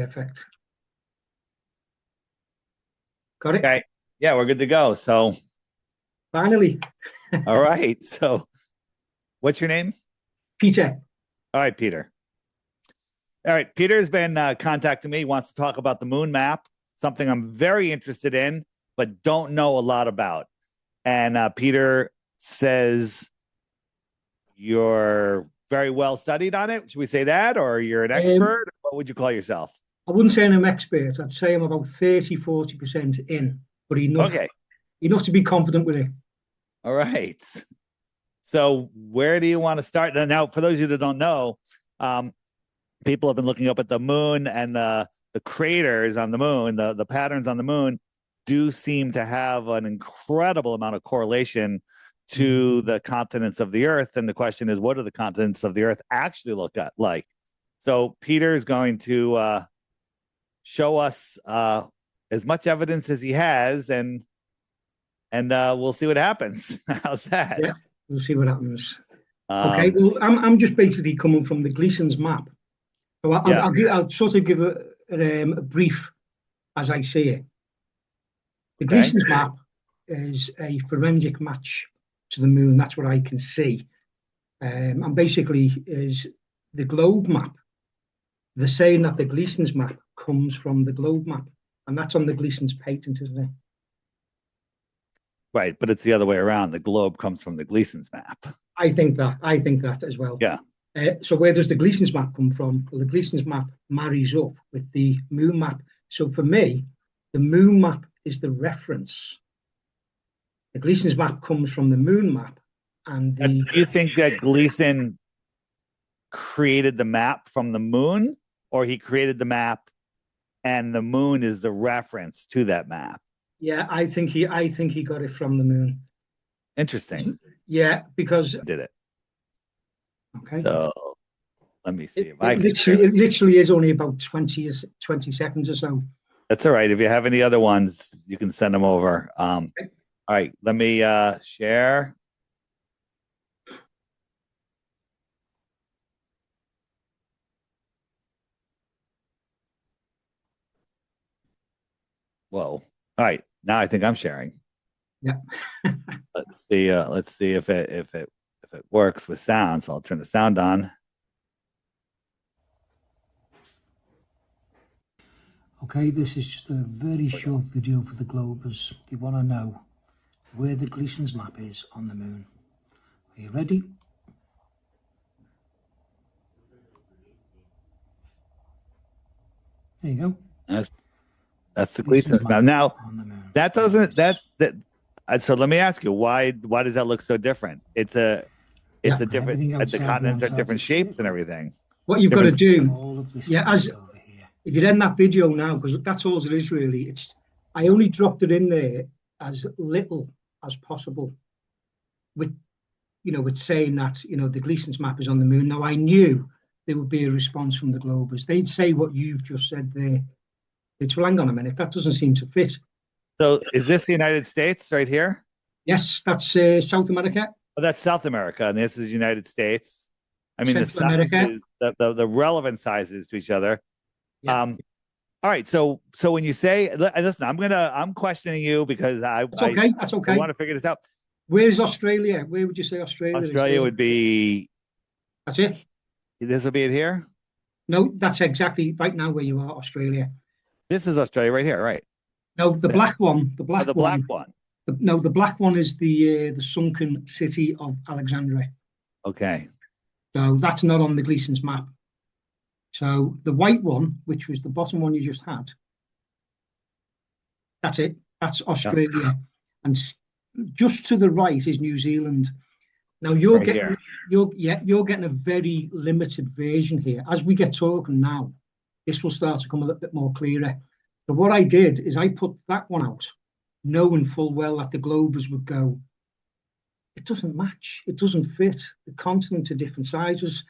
Perfect. Got it? Okay. Yeah, we're good to go. So, Finally. all right. So, what's your name? Peter. All right, Peter. All right. Peter's been contacting me, wants to talk about the moon map, something I'm very interested in, but don't know a lot about. And Peter says you're very well studied on it. Should we say that? Or you're an Um, expert? What would you call yourself? I wouldn't say I'm an expert. I'd say I'm about 30, 40% in, but Okay. enough to be confident with it. All right. So, where do you want to start? Now, for those of you that don't know, um, people have been looking up at the moon and the craters on the moon, the patterns on the moon do seem to have an incredible amount of correlation to the continents of the earth. And the question is, what do the continents of the earth actually look at like? So Peter is going to show us as much evidence as he has, and we'll see what happens. How's that? Yeah, we'll see what happens. Okay, Um, well, I'm just basically coming from the Gleason's map. So yeah, I'll sort of give a brief as I see it. The okay. Gleason's map is a forensic match to the moon. That's what I can see. And basically is the globe map. They're saying that the Gleason's map comes from the globe map. And that's on the Gleason's patent, isn't it? Right, but it's the other way around. The globe comes from the Gleason's map. I think that as well. Yeah. So where does the Gleason's map come from? Well, the Gleason's map marries up with the moon map. So for me, the moon map is the reference. The Gleason's map comes from the moon map, and Do you think that Gleason created the map from the moon, or he created the map and the moon is the reference to that map? yeah, I think he got it from the moon. Interesting. Yeah, because Did it. okay, So let me see it, if I can. it literally is only about 20 seconds or so. That's all right. If you have any other ones, you can send them over. All right, let me share. Whoa. All right. Now I think I'm sharing. Yeah. Let's see if it works with sound. So I'll turn the sound on. Okay, this is just a very short video for the Globers. They want to know where the Gleason's map is on the moon. Are you ready? There you go. That's the Gleason's map. Now that doesn't that. So let me ask you, why does that look so different? It's a different, the continents are different shapes and everything. What you've got to do, as if you end that video now, because that's all it is really. I only dropped it in there as little as possible, with saying that the Gleason's map is on the moon. Now I knew there would be a response from the Globers. They'd say what you've just said there. It's hang on a minute, that doesn't seem to fit. So is this the United States right here? Yes, that's South America. Oh, that's South America, and this is United States. I mean, Central America. The relevant sizes to each other. Yeah. All right. So when you say, listen, I'm questioning you because That's okay. That's okay. I want to figure this out. Where's Australia? Where would you say Australia is? Australia would be. That's it. This will be it here. No, that's exactly right now where you are, Australia. This is Australia right here, right? No, the black one. The black black one. The black one is the sunken city of Alexandria. Okay. So that's not on the Gleason's map. So the white one, which was the bottom one you just had, that's it. That's Australia. Yep. And just to the right is New Zealand. Now you're getting a very limited version here. As we get talking now, this will start to come a little bit more clearer. So what I did is I put that one out, knowing full well that the Globers would go, it doesn't match, it doesn't fit. The continents are different sizes.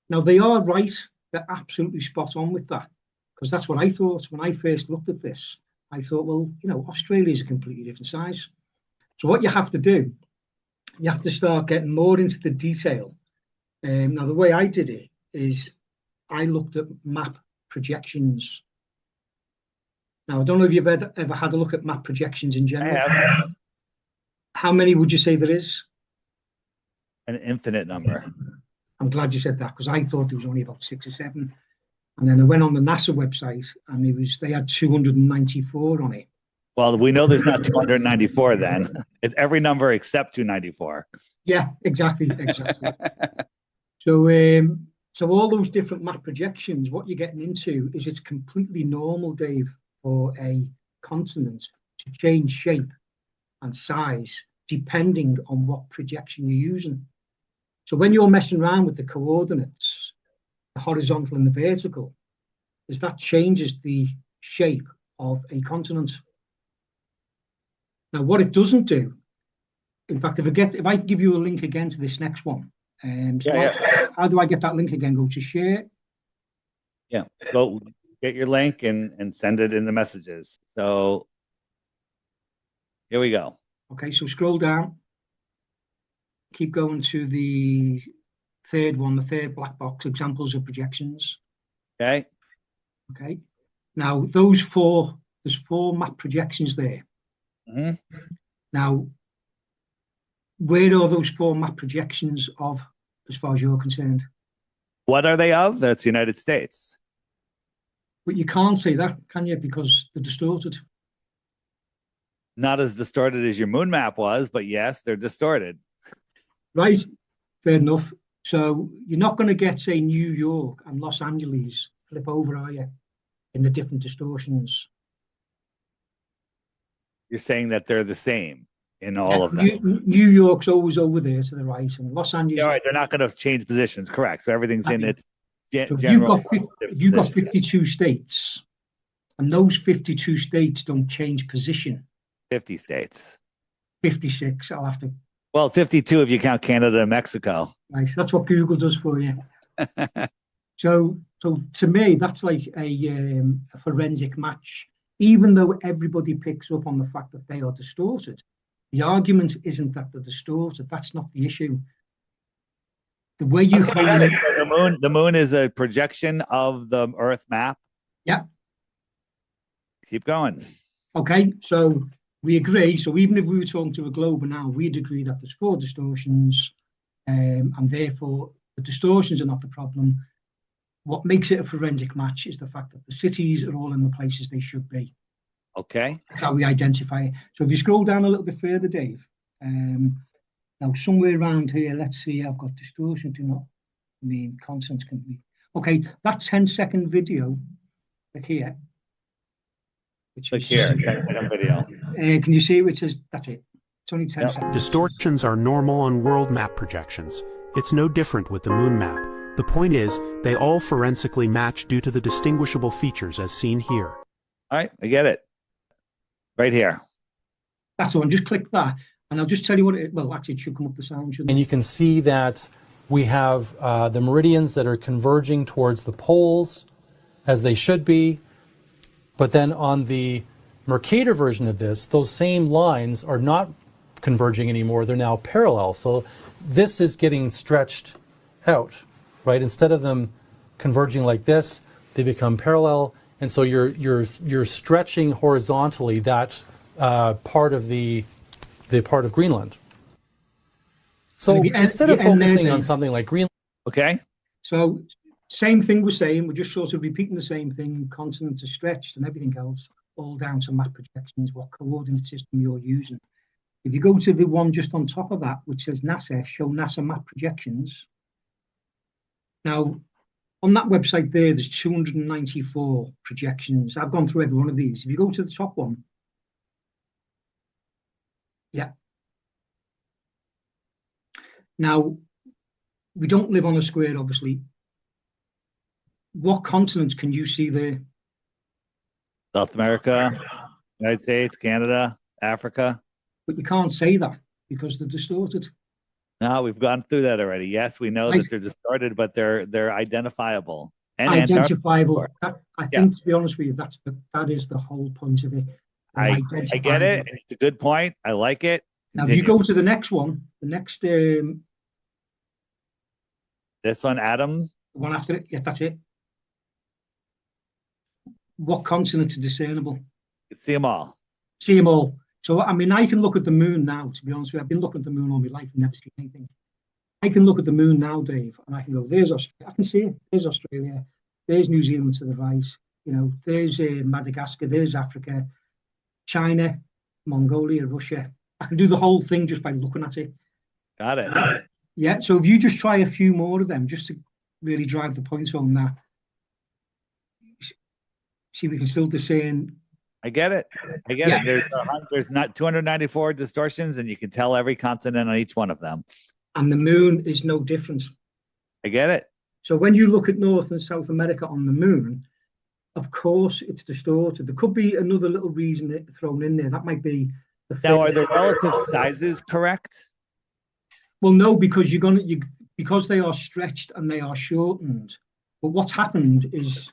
Now they are right, they're absolutely spot on with that, because that's what I thought when I first looked at this. I thought, well, Australia is a completely different size. So what you have to do, you have to start getting more into the detail. Now the way I did it is I looked at map projections Now, I don't know if you've ever had a look at map projections in general. I have. How many would you say there is? An infinite number. I'm glad you said that, because I thought there was only about 6 or 7. And then I went on the NASA website and they had 294 on it. Well, we know there's not 294 then. It's every number except 294. Yeah, exactly. So all those different map projections, what you're getting into is it's completely normal, Dave, for a continent to change shape and size depending on what projection you're using. So when you're messing around with the coordinates, the horizontal and the vertical, is that changes the shape of a continent. Now, what it doesn't do, in fact, if I can give you a link again to this next one, how do I get that link again? Go to share. Yeah, go get your link and send it in the messages. So here we go. Okay, so scroll down. Keep going to the third one, the third black box, examples of projections. Okay. Okay. Now, there's 4 map projections there. Mm-hmm. Now, where are those 4 map projections of, as far as you're concerned? What are they of? That's the United States. But you can't say that, can you? Because they're distorted. Not as distorted as your moon map was, but yes, they're distorted. Right. Fair enough. So you're not going to get, say, New York and Los Angeles flip over, are you? In the different distortions. You're saying that they're the same in all of them. New York's always over there to the right, and Los Angeles. Yeah, right. They're not going to change positions. Correct. So everything's in its general. You've got 52 states, and those 52 states don't change position. 50 states. 56. I'll have to. Well, 52 if you count Canada and Mexico. Nice. That's what Google does for you. So to me, that's like a forensic match. Even though everybody picks up on the fact that they are distorted, the argument isn't that they're distorted. That's not the issue. The way you the moon is a projection of the Earth map. Yeah. Keep going. Okay, so we agree. So even if we were talking to a globe now, we'd agree that there's 4 distortions, and therefore the distortions are not the problem. What makes it a forensic match is the fact that the cities are all in the places they should be. Okay. That's how we identify it. So if you scroll down a little bit further, Dave, now somewhere around here, let's see, I've got distortion do not mean consonants can be. Okay, that 10-second video, like here. Which is here, 10-second video. Can you see which says, that's it. It's only 10 seconds. Distortions are normal on world map projections. It's no different with the moon map. The point is, they all forensically match due to the distinguishable features as seen here. All right, I get it. Right here. That's the one. Just click that, and I'll just tell you what it. Well, actually, it should come up the sound. And you can see that we have the meridians that are converging towards the poles, as they should be. But then on the Mercator version of this, those same lines are not converging anymore. They're now parallel. So this is getting stretched out. Right, instead of them converging like this, they become parallel, and so you're stretching horizontally that part of the part of Greenland. So instead of focusing on something like Greenland, okay. So same thing we're saying. We're just sort of repeating the same thing. Continents are stretched and everything else, all down to map projections. What coordinate system you're using? If you go to the one just on top of that, which says NASA, show NASA map projections. Now, on that website there's 294 projections. I've gone through every one of these. If you go to the top one, yeah. Now, we don't live on a square, obviously. What continents can you see there? South America, United States, Canada, Africa. But you can't say that because they're distorted. No, we've gone through that already. Yes, we know that they're distorted, but they're identifiable. And identifiable. I think, to be honest with you, that is the whole point of it. I get it. It's a good point. I like it. Now, if you go to the next one, the next this one, Adam. The one after it, yeah, that's it. What continents are discernible? See them all. See them all. So, I mean, I can look at the moon now, to be honest with you. I've been looking at the moon all my life and never seen anything. I can look at the moon now, Dave, and I can go, there's Australia. I can see it. There's Australia. There's New Zealand to the right. You know, there's Madagascar. There's Africa, China, Mongolia, Russia. I can do the whole thing just by looking at it. Got it. Yeah. So if you just try a few more of them, just to really drive the point home that, see, we can still discern. I get it. I get it. There's not 294 distortions, and you can tell every continent on each one of them. And the moon is no different. I get it. So when you look at North and South America on the moon, of course it's distorted. There could be another little reason thrown in there. That might be the now. Are the relative sizes correct? Well, no, because because they are stretched and they are shortened. But what's happened is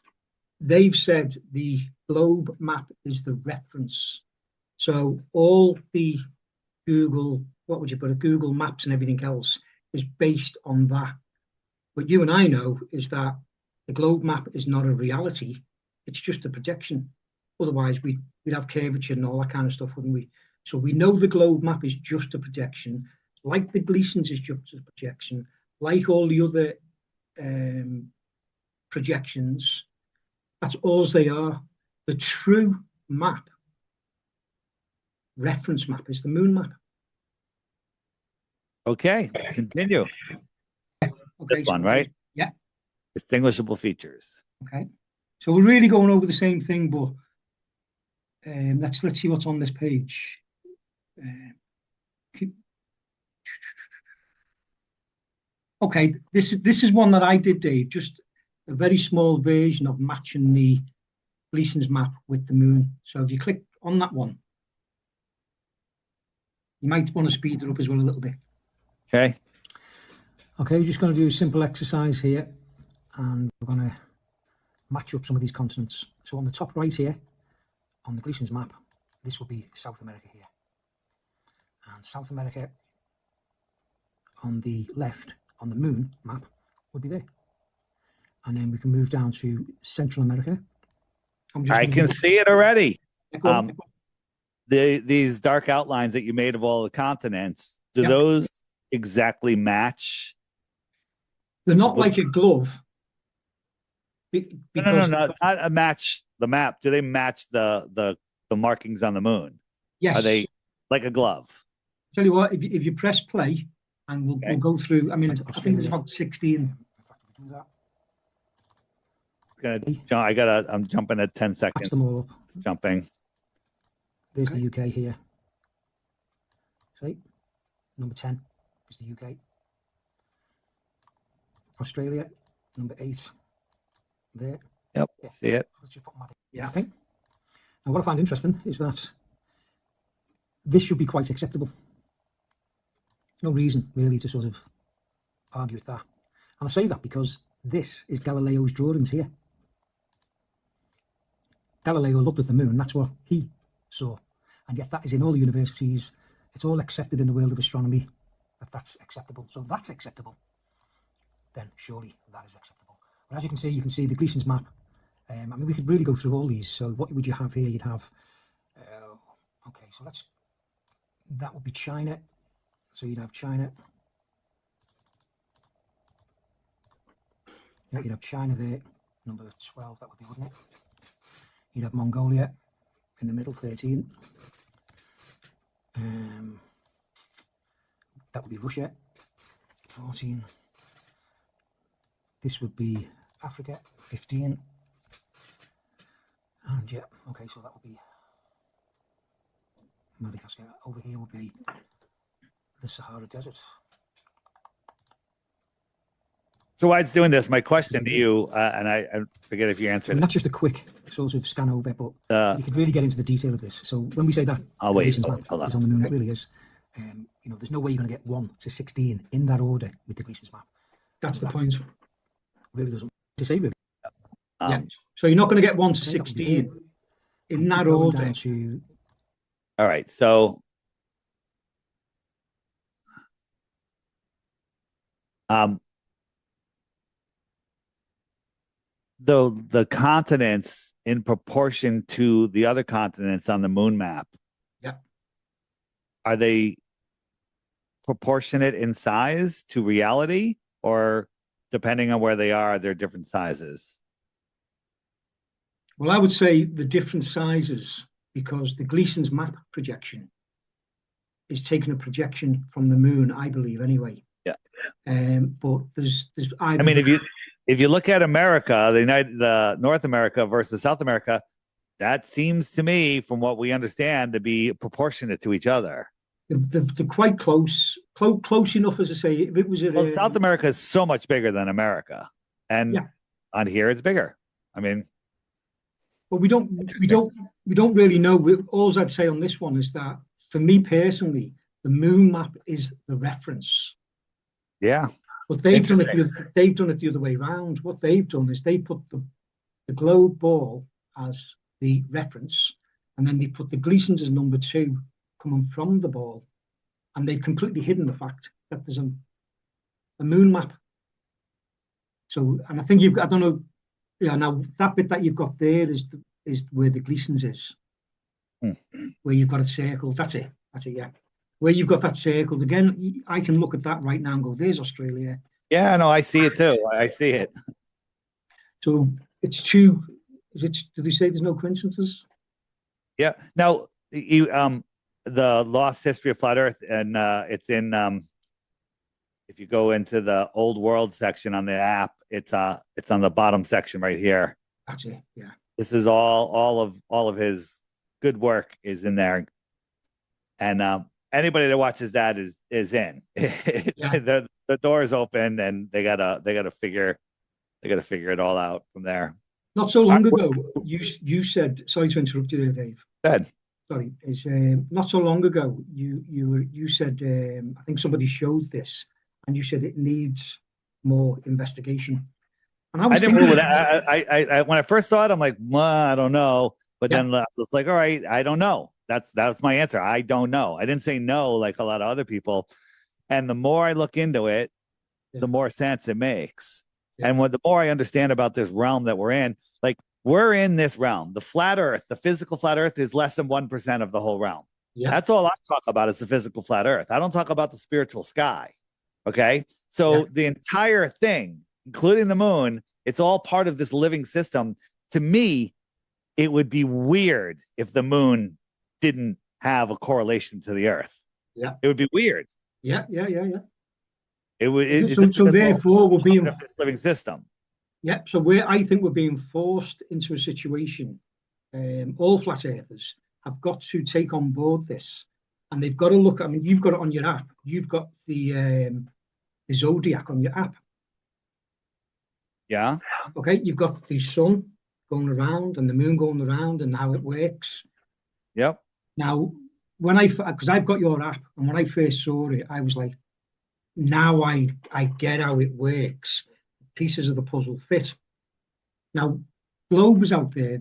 they've said the globe map is the reference. So all the Google, what would you put it, Google Maps and everything else is based on that. What you and I know is that the globe map is not a reality. It's just a projection. Otherwise, we'd have curvature and all that kind of stuff, wouldn't we? So we know the globe map is just a projection, like the Gleason's is just a projection, like all the other projections. That's all they are. The true map, reference map, is the moon map. Okay, continue. Okay, this one, right? Yeah. Distinguishable features. Okay. So we're really going over the same thing, but let's see what's on this page. Okay, this is one that I did, Dave. Just a very small version of matching the Gleason's map with the moon. So if you click on that one, you might want to speed it up as well a little bit. Okay. Okay, we're just going to do a simple exercise here, and we're going to match up some of these continents. So on the top right here, on the Gleason's map, this will be South America here. And South America on the left, on the moon map, would be there. And then we can move down to Central America. I can see it already. These dark outlines that you made of all the continents, do those exactly match? They're not like a glove. No, not a match the map. Do they match the markings on the moon? Yes. Are they like a glove? Tell you what, if you press play, and we'll go through. I mean, I think it's about 16. I'm jumping at 10 seconds. Them all up. Jumping. There's the UK here. See, number 10 is the UK. Australia, number 8. There. Yep, I see it. Let's just put yeah. Okay. Now, what I find interesting is that this should be quite acceptable. No reason really to sort of argue with that. And I say that because this is Galileo's drawings here. Galileo looked at the moon, that's what he saw. And yet that is in all the universities. It's all accepted in the world of astronomy that's acceptable. So if that's acceptable, then surely that is acceptable. But as you can see the Gleason's map. I mean, we could really go through all these. So what would you have here? You'd have, okay, so that would be China. So you'd have China. Yeah, you'd have China there, number 12, that would be, wouldn't it? You'd have Mongolia in the middle, 13. That would be Russia, 14. This would be Africa, 15. And yeah, okay, so that would be Madagascar. Over here would be the Sahara Desert. So while it's doing this, my question to you, and I forget if you answered. I mean, that's just a quick sort of scan over, but you could really get into the detail of this. So when we say that hold is on. On the moon, it really is. You know, there's no way you're going to get 1 to 16 in that order with the Gleason's map. That's the point. Really doesn't to say really. Yeah. So you're not going to get 1 to 16 in that order. All right. So the continents in proportion to the other continents on the moon map, Yeah. are they proportionate in size to reality, or depending on where they are, they're different sizes? Well, I would say the different sizes, because the Gleason's map projection is taking a projection from the moon, I believe, anyway. Yeah. But there's I mean, if you look at America, the North America versus South America, that seems to me, from what we understand, to be proportionate to each other. they're quite close enough, as I say. If it was South America is so much bigger than America, and on here it's bigger. I mean, but we don't really know. All I'd say on this one is that, for me personally, the moon map is the reference. Yeah. But they've done it the other way around. What they've done is they put the globe ball as the reference, and then they put the Gleasons as number 2 coming from the ball, and they've completely hidden the fact that there's a moon map. So, and I think I don't know, now that bit that you've got there is where the Gleasons is, where you've got it circled. That's it, yeah. Where you've got that circled again, I can look at that right now and go, there's Australia. Yeah, no, I see it too. I see it. So it's two. Did they say there's no coincidences? Yeah. Now, the Lost History of Flat Earth, and it's in. If you go into the Old World section on the app, it's on the bottom section right here. That's it. Yeah. This is all of his good work is in there, and anybody that watches that is in. Yeah. The door is open, and they gotta figure it all out from there. Not so long ago, you said, sorry to interrupt you there, Dave. Go ahead. Sorry, it's not so long ago. You said, I think somebody showed this, and you said it needs more investigation. And I didn't rule that. I when I first saw it, I'm like, well, I don't know. But then I was like, all right, I don't know. That's my answer. I don't know. I didn't say no like a lot of other people. And the more I look into it, the more sense it makes. Yeah. And the more I understand about this realm that we're in, like, we're in this realm. The flat Earth, the physical flat Earth, is less than 1% of the whole realm. Yeah. That's all I talk about is the physical flat Earth. I don't talk about the spiritual sky. Okay. So the entire thing, including the moon, it's all part of this living system. To me, it would be weird if the moon didn't have a correlation to the Earth. Yeah. It would be weird. Yeah. It would. So therefore, we're being this living system. Yeah. So I think we're being forced into a situation. All flat earthers have got to take on board this, and they've got to look. I mean, you've got it on your app. You've got the zodiac on your app. Yeah. Okay. You've got the sun going around and the moon going around, and how it works. Yep. Now, because I've got your app, and when I first saw it, I was like, now I get how it works. Pieces of the puzzle fit. Now, Globers out there,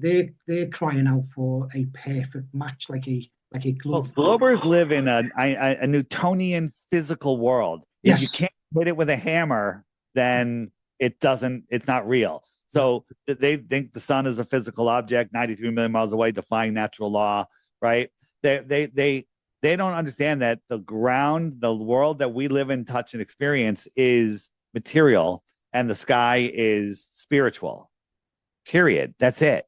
they're crying out for a perfect match, like a glove. Well, Globers live in a Newtonian physical world. If you can't hit it with a hammer, then it's not real. So they think the sun is a physical object, 93 million miles away, defying natural law, right? They don't understand that the world that we live in, touch, and experience is material, and the sky is spiritual. Period. That's it.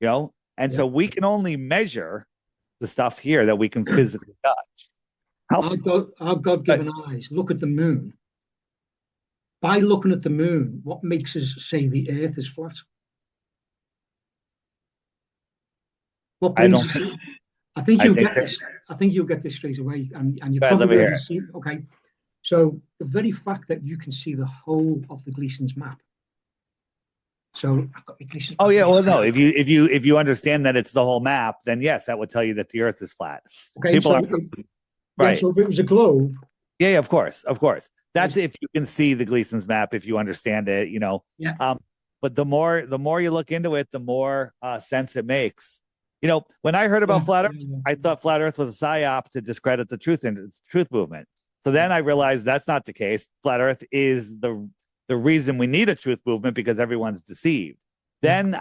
And so we can only measure the stuff here that we can physically touch. Our God-given eyes look at the moon. By looking at the moon, what makes us say the Earth is flat? What brings us? I think you'll get this. I think you'll get this straight away, and you probably already see. Okay, so the very fact that you can see the whole of the Gleason's map. So I've got my Gleason's. Oh yeah, well no, if you understand that it's the whole map, then yes, that would tell you that the Earth is flat. Okay, right. So if it was a globe. Yeah, of course. That's if you can see the Gleason's map, if you understand it, Yeah. But the more you look into it, the more sense it makes. When I heard about flat Earth, I thought flat Earth was a psyop to discredit the truth movement. So then I realized that's not the case. Flat Earth is the reason we need a truth movement, because everyone's deceived. Then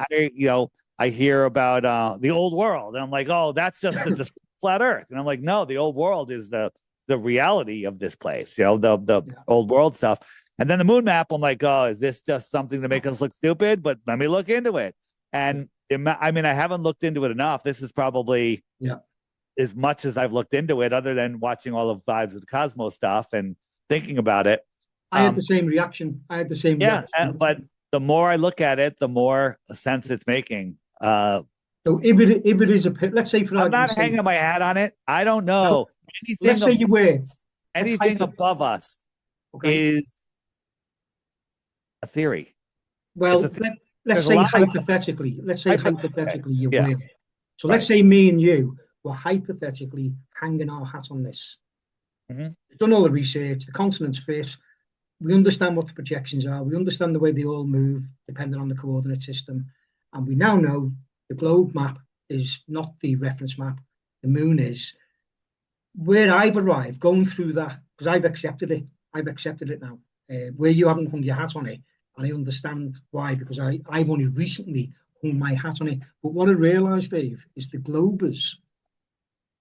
I hear about the old world, and I'm like, oh, that's just the flat Earth, and I'm like, no, the old world is the reality of this place, the old world stuff. And then the moon map, I'm like, oh, is this just something to make us look stupid? But let me look into it. And I mean, I haven't looked into it enough. This is probably as much as I've looked into it, other than watching all of Vibes of the Cosmos stuff and thinking about it. I had the same reaction. Reaction. But the more I look at it, the more sense it's making. So if it is let's say I'm not hanging my hat on it. I don't know. Let's say you were. Anything above us is a theory. Well, let's say hypothetically you were. So let's say me and you were hypothetically hanging our hat on this. We've done all the research, the continents fit. We understand what the projections are. We understand the way they all move, depending on the coordinate system. And we now know the globe map is not the reference map. The moon is. Where I've arrived, going through that, because I've accepted it. I've accepted it now. Where you haven't hung your hat on it, and I understand why, because I've only recently hung my hat on it. But what I realised, Dave, is the globers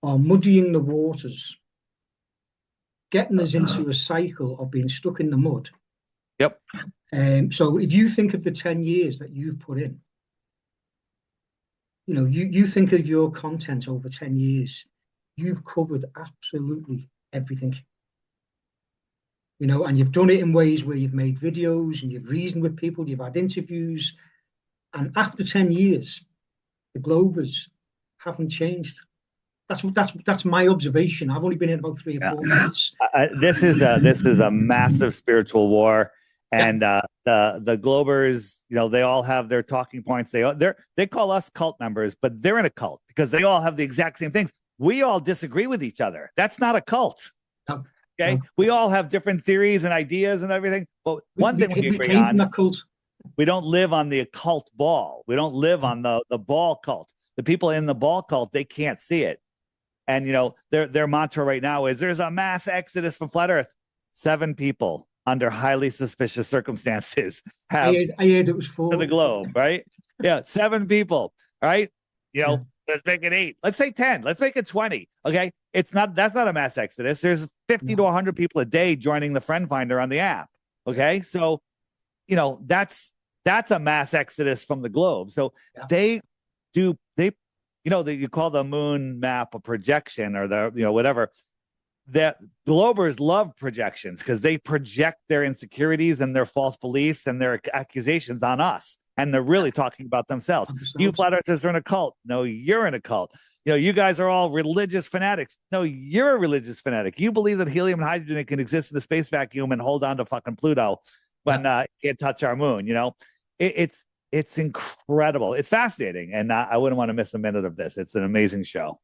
are muddying the waters, getting us into a cycle of being stuck in the mud. Yep. So if you think of the 10 years that you've put in, you think of your content over 10 years, you've covered absolutely everything. And you've done it in ways where you've made videos and you've reasoned with people, you've had interviews. And after 10 years, the globers haven't changed. That's my observation. I've only been in about 3 or 4 years. This is a massive spiritual war, and the globers, they all have their talking points. They call us cult members, but they're in a cult because they all have the exact same things. We all disagree with each other. That's not a cult. No, okay, no. We all have different theories and ideas and everything. But one thing we agree came on: from that cult. We don't live on the occult ball. We don't live on the ball cult. The people in the ball cult, they can't see it. And their mantra right now is there's a mass exodus from flat Earth. 7 people under highly suspicious circumstances have I heard it was 4 to the globe, right? Yeah, 7 people, right? Let's make it 8. Let's say 10. Let's make it 20. Okay, that's not a mass exodus. There's 50 to 100 people a day joining the Friend Finder on the app. Okay, so that's a mass exodus from the globe. So they you call the moon map a projection or whatever. That globers love projections because they project their insecurities and their false beliefs and their accusations on us. And they're really talking about themselves. You flat earthers are in a cult. No, you're in a cult. You guys are all religious fanatics. No, you're a religious fanatic. You believe that helium and hydrogen can exist in the space vacuum and hold on to fucking Pluto when it can't touch our moon. It's incredible. It's fascinating. And I wouldn't want to miss a minute of this. It's an amazing show.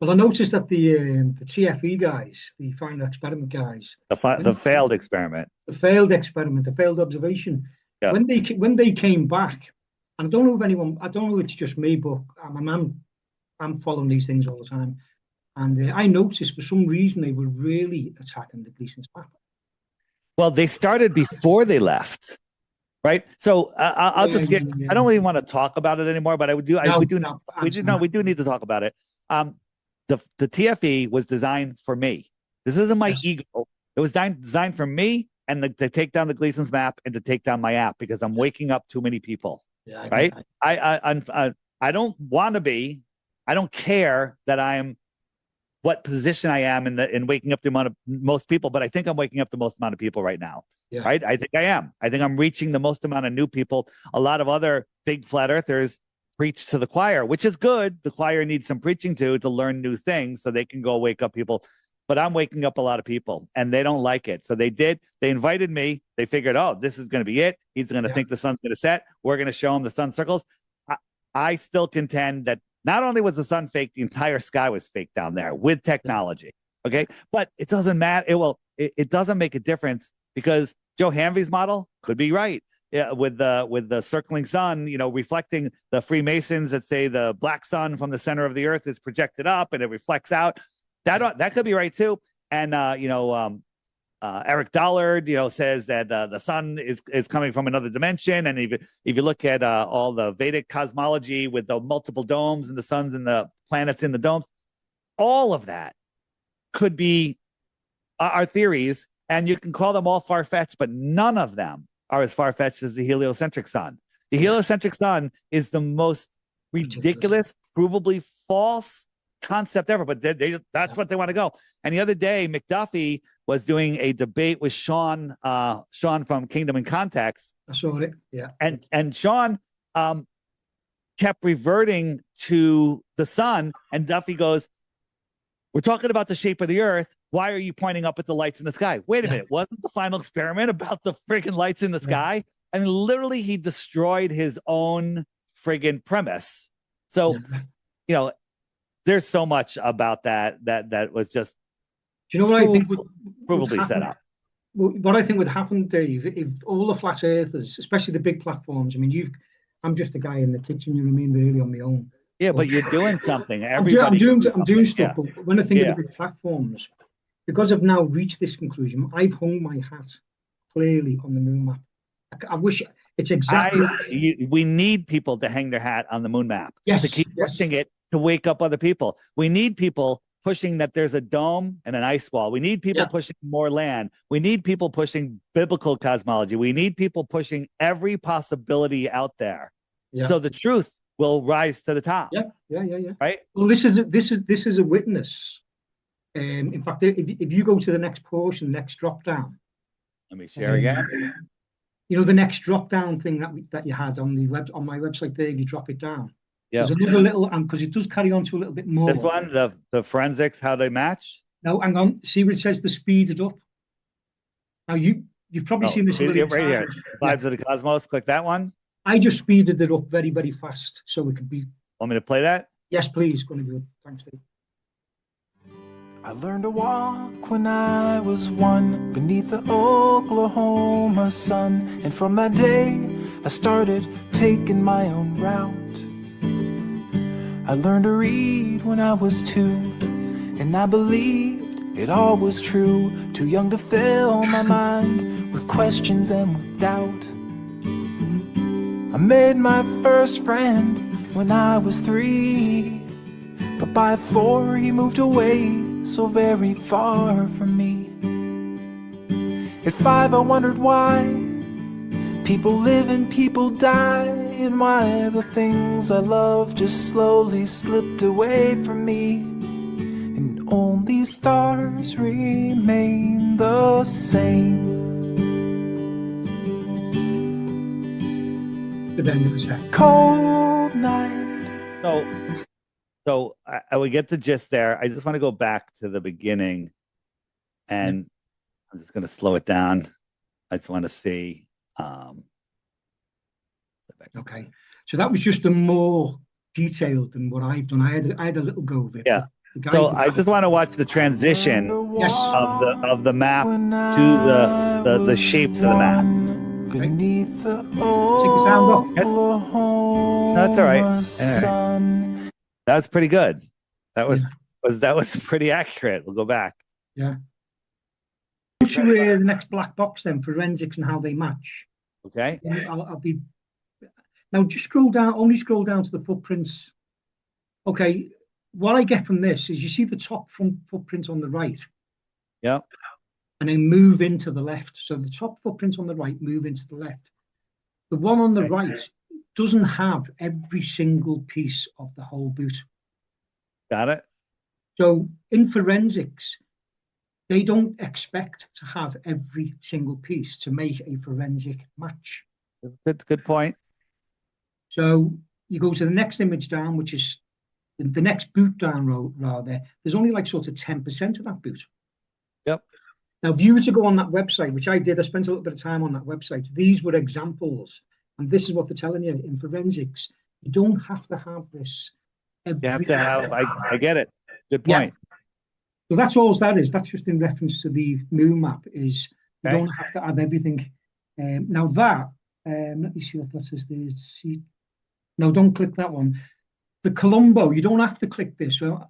Well, I noticed that the TFE guys, the final experiment guys, the failed experiment, the failed observation, when they came back, and I don't know if it's just me, but I'm following these things all the time, and I noticed for some reason they were really attacking the Gleason's map. Well, they started before they left. Right. So I'll just get, I don't really want to talk about it anymore, but we do need to talk about it. The TFE was designed for me. This isn't my ego. It was designed for me and to take down the Gleason's map and to take down my app because I'm waking up too many people. Yeah, right. I don't want to be. I don't care that I'm what position I am in waking up the amount of most people, but I think I'm waking up the most amount of people right now. Yeah. Right. I think I am. I think I'm reaching the most amount of new people. A lot of other big flat earthers preach to the choir, which is good. The choir needs some preaching to learn new things so they can go wake up people. But I'm waking up a lot of people and they don't like it. So they invited me. They figured, oh, this is going to be it. He's going to think the sun's going to set. We're going to show him the sun circles. I still contend that not only was the sun fake, the entire sky was fake down there with technology. Okay. But it doesn't matter. It doesn't make a difference because Joe Hanvey's model could be right. Yeah, with the circling sun, reflecting the Freemasons that say the black sun from the center of the earth is projected up and it reflects out. That could be right too. And Eric Dollard, says that the sun is coming from another dimension. And if you look at all the Vedic cosmology with the multiple domes and the suns and the planets in the domes, all of that could be our theories, and you can call them all far-fetched, but none of them are as far-fetched as the heliocentric sun. The heliocentric sun is the most ridiculous, provably false concept ever, but that's what they want to go. And the other day, McDuffie was doing a debate with Sean from Kingdom and Context. I saw it, yeah. And Sean kept reverting to the sun, and Duffy goes, "We're talking about the shape of the earth. Why are you pointing up at the lights in the sky?" Wait a minute. Wasn't the final experiment about the friggin' lights in the sky? I mean, literally, he destroyed his own friggin' premise. So, there's so much about that was just, do you know what I think provably set up? What I think would happen, Dave, if all the flat earthers, especially the big platforms, I mean, I'm just a guy in the kitchen, really on my own. Yeah, but you're doing something. I'm doing stuff, yeah. But when I think of the big platforms, because I've now reached this conclusion, I've hung my hat clearly on the moon map. I wish it's exactly. We need people to hang their hat on the moon map. Yes, to keep pushing it, to wake up other people. We need people pushing that there's a dome and an ice wall. We need people pushing more land. We need people pushing biblical cosmology. We need people pushing every possibility out there. Yeah. So the truth will rise to the top. Yeah. Right. Well, this is a witness. In fact, if you go to the next portion, next drop down. Let me share again. The next drop down thing that you had on my website there. If you drop it down, there's another little, because it does carry on to a little bit more. This one, the forensics, how they match. No, hang on. See where it says the speeded up. Now you've probably seen this right here. Vibes of the Cosmos. Click that one. I just speeded it up very, very fast so it could be. Want me to play that? Yes, please. Going to do it. Thanks, Dave. I learned to walk when I was 1 beneath the Oklahoma sun. And from that day, I started taking my own route. I learned to read when I was 2, and I believed it all was true. Too young to fill my mind with questions and with doubt. I made my first friend when I was 3, but by 4 he moved away, so very far from me. At 5 I wondered why people live and people die, and why the things I love just slowly slipped away from me, and only stars remain the same. Cold night. So I would get the gist there. I just want to go back to the beginning, and I'm just going to slow it down. I just want to see. Okay, so that was just a more detailed than what I've done. I had a little go of it. Yeah. So I just want to watch the transition of the map to the shapes of the map. Beneath the no, that's all right. That's pretty good. That was pretty accurate. We'll go back. Yeah. Go to the next black box then, forensics and how they match. Okay. I'll be now. Just scroll down. Only scroll down to the footprints. Okay. What I get from this is you see the top front footprint on the right. Yeah. And then move into the left. So the top footprint on the right move into the left. The one on the right doesn't have every single piece of the whole boot. Got it. So in forensics, they don't expect to have every single piece to make a forensic match. Good point. So you go to the next image down, which is the next boot down row there. There's only like sort of 10% of that boot. Yep. Now, if you were to go on that website, which I did, I spent a little bit of time on that website. These were examples. And this is what they're telling you in forensics. You don't have to have this. You have to have, I get it. Good point. Yeah. So that's all that is. That's just in reference to the moon map is you don't have to have everything. Now that, let me see what that says there. See, no, don't click that one. The Colombo, you don't have to click this. So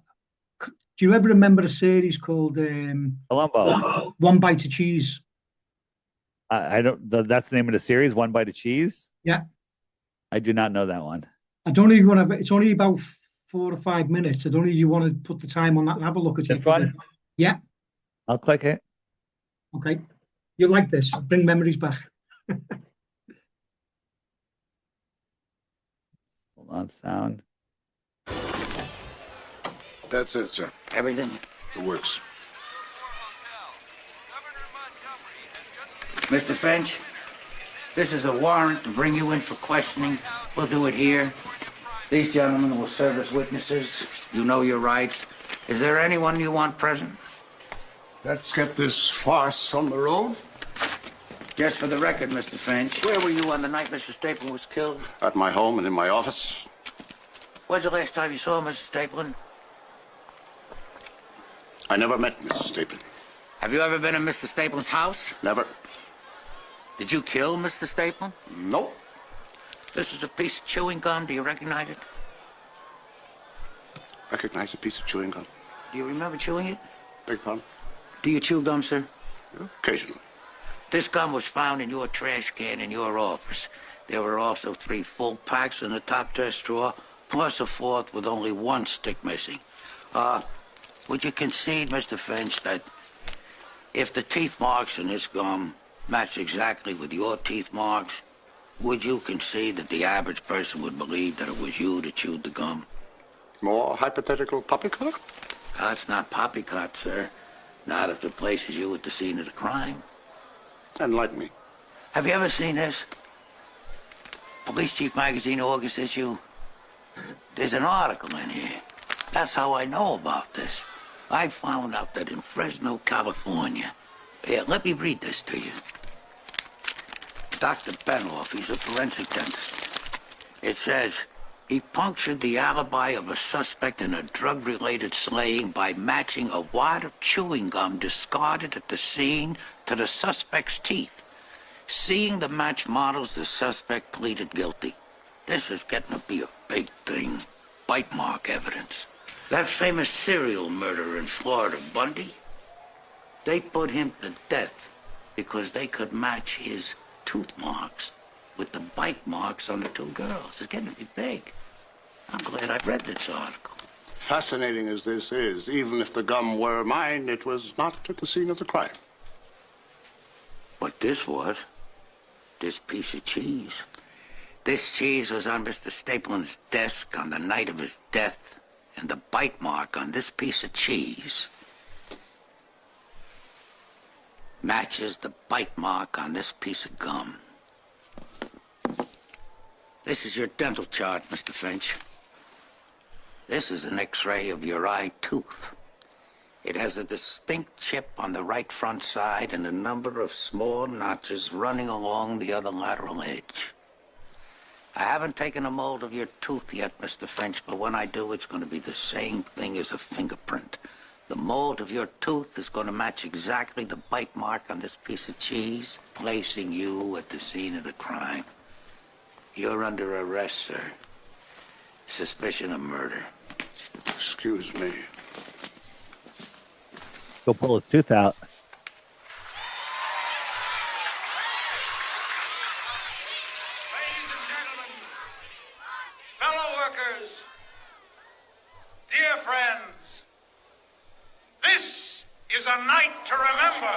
Do you ever remember a series called Columbo. One Bite of Cheese? I don't. That's the name of the series. One Bite of Cheese. Yeah. I do not know that one. I don't know if you want to. It's only about 4 or 5 minutes. I don't know if you want to put the time on that and have a look at it. This one? Yeah. I'll click it. Okay. You'll like this. Bring memories back. Hold on, sound. That's it, sir. Everything? It works. Mr. Finch, this is a warrant to bring you in for questioning. We'll do it here. These gentlemen will serve as witnesses. You know your rights. Is there anyone you want present? Let's get this farce on the road. Just for the record, Mr. Finch, where were you on the night Mr. Stapleton was killed? At my home and in my office. When's the last time you saw Mr. Stapleton? I never met Mr. Stapleton. Have you ever been in Mr. Stapleton's house? Never. Did you kill Mr. Stapleton? Nope. This is a piece of chewing gum. Do you recognize it? Recognize a piece of chewing gum. Do you remember chewing it? Beg pardon? Do you chew gum, sir? Occasionally. This gum was found in your trash can in your office. There were also 3 full packs in the top desk drawer, plus a 4th with only 1 stick missing. Would you concede, Mr. Finch, that if the teeth marks in this gum match exactly with your teeth marks, would you concede that the average person would believe that it was you that chewed the gum? More hypothetical poppycock? That's not poppycock, sir. Not if it places you at the scene of the crime. Enlighten me. Have you ever seen this? Police Chief Magazine, August issue. There's an article in here. That's how I know about this. I found out that in Fresno, California. Here, let me read this to you. Dr. Benoff, he's a forensic dentist. It says, he punctured the alibi of a suspect in a drug-related slaying by matching a wad of chewing gum discarded at the scene to the suspect's teeth. Seeing the match models, the suspect pleaded guilty. This is getting to be a big thing. Bite mark evidence. That famous serial murderer in Florida, Bundy, they put him to death because they could match his tooth marks with the bite marks on the 2 girls. It's getting to be big. I'm glad I read this article. Fascinating as this is, even if the gum were mine, it was not at the scene of the crime. But this was. This piece of cheese. This cheese was on Mr. Stapleton's desk on the night of his death, and the bite mark on this piece of cheese matches the bite mark on this piece of gum. This is your dental chart, Mr. Finch. This is an X-ray of your eye tooth. It has a distinct chip on the right front side and a number of small notches running along the other lateral edge. I haven't taken a mold of your tooth yet, Mr. Finch, but when I do, it's going to be the same thing as a fingerprint. The mold of your tooth is going to match exactly the bite mark on this piece of cheese, placing you at the scene of the crime. You're under arrest, sir. Suspicion of murder. Excuse me. Go pull his tooth out. Ladies and gentlemen, fellow workers, dear friends, this is a night to remember.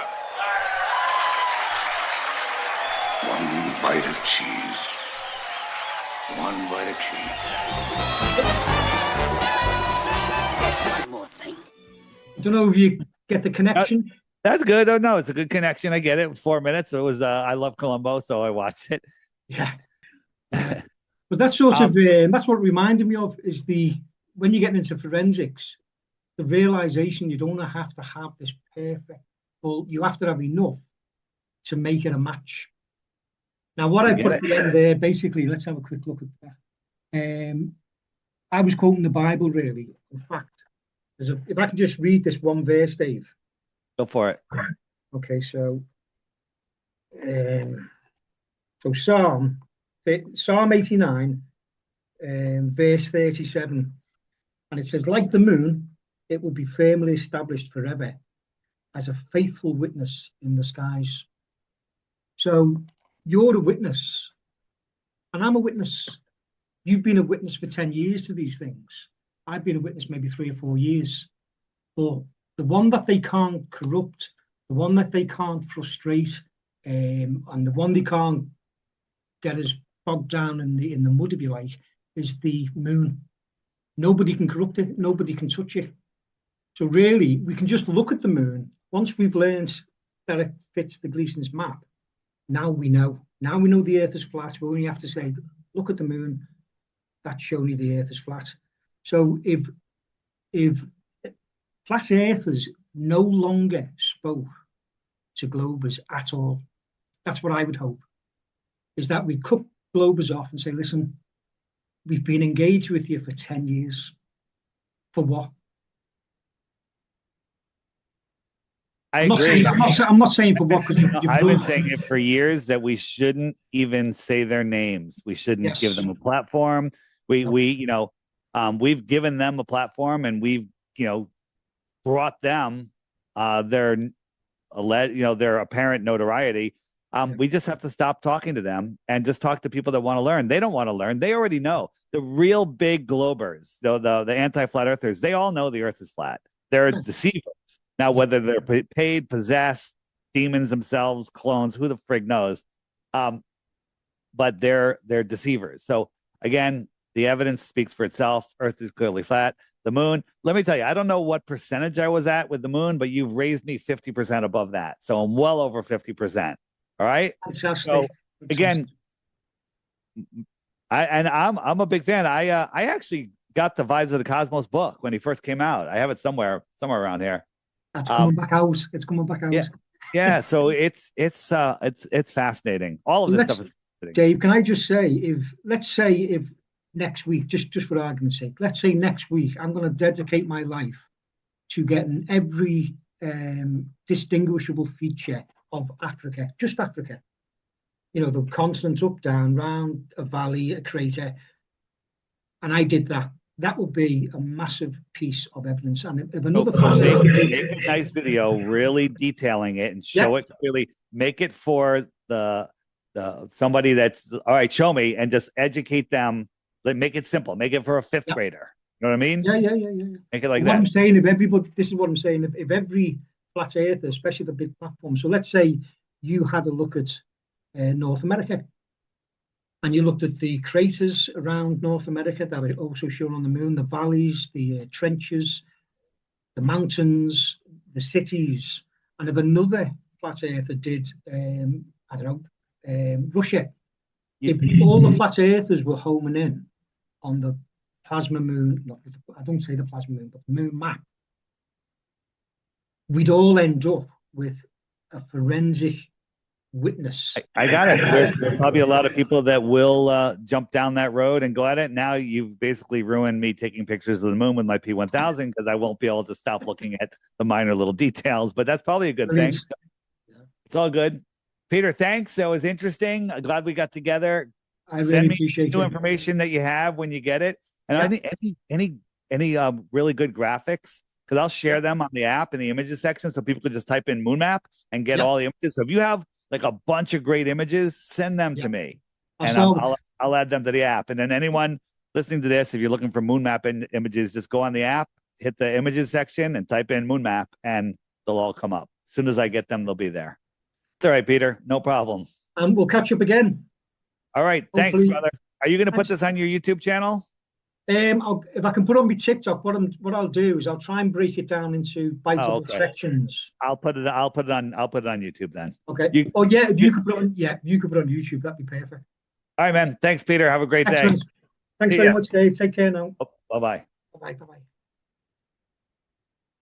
One bite of cheese. One bite of cheese. One more thing. I don't know if you get the connection. That's good. Oh no, it's a good connection. I get it. 4 minutes. It was. I love Columbo, so I watched it. Yeah. But that's sort of that's what it reminded me of is when you're getting into forensics, the realization you don't have to have this perfect, but you have to have enough to make it a match. Now, what I put at the end there, basically, let's have a quick look at that. I was quoting the Bible, really. In fact, if I can just read this one verse, Dave. Go for it. Okay, so Psalm 89, verse 37, and it says, like the moon, it will be firmly established forever as a faithful witness in the skies. So you're a witness, and I'm a witness. You've been a witness for 10 years to these things. I've been a witness maybe 3 or 4 years. But the one that they can't corrupt, the one that they can't frustrate, and the one they can't get us bogged down in the mud, if you like, is the moon. Nobody can corrupt it. Nobody can touch it. So really, we can just look at the moon. Once we've learned that it fits the Gleason's map, now we know. Now we know the Earth is flat. We only have to say, look at the moon. That's showing you the Earth is flat. So if flat earthers no longer spoke to globers at all, that's what I would hope, is that we cut globers off and say, listen, we've been engaged with you for 10 years. For what? I'm agree. I'm not saying for what, because I've been saying it for years that we shouldn't even say their names. We shouldn't give them a platform. We've given them a platform, and we've, brought them their apparent notoriety. We just have to stop talking to them and just talk to people that want to learn. They don't want to learn. They already know. The real big globers, the anti-flat earthers, they all know the Earth is flat. They're deceivers. Now, whether they're paid, possessed, demons themselves, clones, who the frig knows? But they're deceivers. So again, the evidence speaks for itself. Earth is clearly flat. The moon, let me tell you, I don't know what percentage I was at with the moon, but you've raised me 50% above that. So I'm well over 50%. All right. So again, I'm a big fan. I actually got the Vibes of the Cosmos book when he first came out. I have it somewhere around here. That's coming back out. It's coming back out. Yeah. So it's fascinating. All of this stuff is fascinating. Dave, can I just say, let's say if next week, just for argument's sake, let's say next week, I'm going to dedicate my life to getting every distinguishable feature of Africa, just Africa. The continents, up, down, round, a valley, a crater. And I did that. That would be a massive piece of evidence. And if another make a nice video, really detailing it and show it clearly. Make it for the somebody that's all right. Show me and just educate them. Make it simple. Make it for a 5th grader. You know what I mean? Yeah. Make it like that. I'm saying, this is what I'm saying. If every flat earther, especially the big platforms. So let's say you had a look at North America, and you looked at the craters around North America that are also shown on the moon, the valleys, the trenches, the mountains, the cities. And if another flat earther did, Russia, if all the flat earthers were homing in on the plasma moon, I don't say the plasma moon, but the moon map, we'd all end up with a forensic witness. I got it. There's probably a lot of people that will jump down that road and go at it. Now you've basically ruined me taking pictures of the moon with my P1000 because I won't be able to stop looking at the minor little details, but that's probably a good thing. It's all good. Peter, thanks. That was interesting. I'm glad we got together. I really appreciate new information that you have when you get it. And any really good graphics, because I'll share them on the app in the images section so people can just type in moon map and get all the images. So if you have like a bunch of great images, send them to me, and I'll add them to the app. And then anyone listening to this, if you're looking for moon map images, just go on the app, hit the images section, and type in moon map, and they'll all come up. As soon as I get them, they'll be there. It's all right, Peter. No problem. And we'll catch up again. All right. Hopefully. Thanks, brother. Are you going to put this on your YouTube channel? If I can put it on my TikTok, what I'll do is I'll try and break it down into bite-sized sections. I'll put it on YouTube then. Okay. If you could put it on YouTube, that'd be perfect. All right, man. Thanks, Peter. Have a great day. Thanks very much, Dave. Take care now. Bye-bye. Bye-bye.